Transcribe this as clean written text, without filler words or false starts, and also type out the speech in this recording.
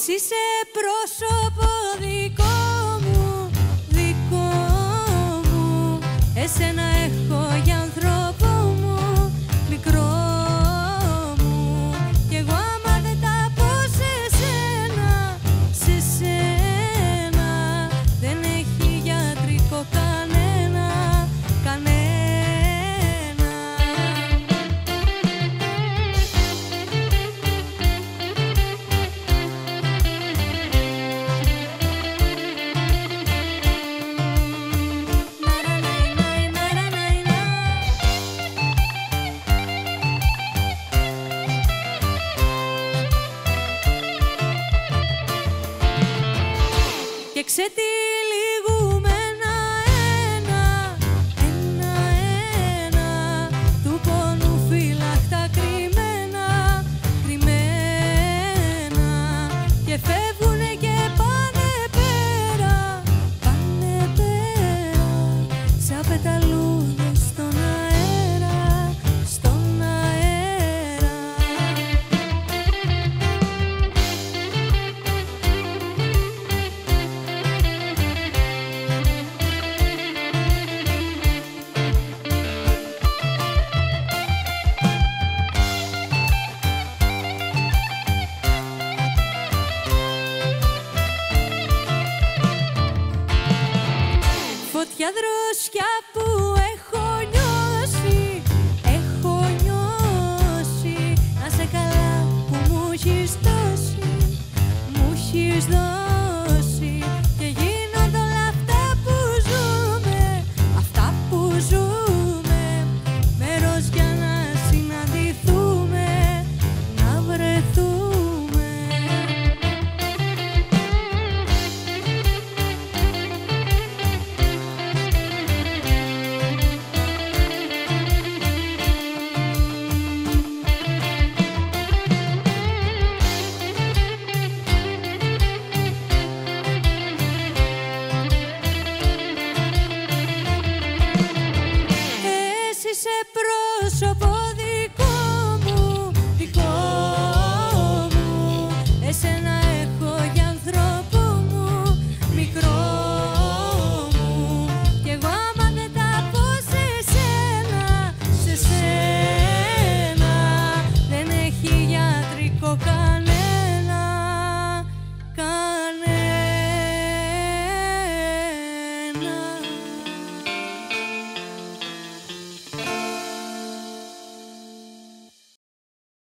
Εσύ είσαι πρόσωπο δικό μου, δικό μου. Εσένα έχω για άνθρωπο μου, μικρό μου. Κι εγώ άμα δεν τα πω σε σένα, σε σένα, δεν έχει γιατρικό κανένα, κανένα. Και ξετυλίγουμε ένα, του πόνου φύλακτα κρυμμένα, κρυμμένα. Και φεύγουνε και πάνε πέρα, πάνε πέρα, σαν πεταλούδες στον αέρα, στον αέρα. Φωτιά δροσιά που έχω νιώσει, έχω νιώσει. Να σε καλά που μου έχεις δώσει, μου έχεις δώσει. Και γίνονται όλα αυτά που ζούμε, αυτά που ζούμε, μέρος για να συναντηθούμε, να βρεθούμε. Είσαι πρόσωπο δικό μου, δικό μου. Εσένα έχω για άνθρωπο μου, μικρό μου. Κι εγώ άμα δεν τα πω σε σένα, σε σένα, δεν έχει γιατρικό κανένα, κανένα.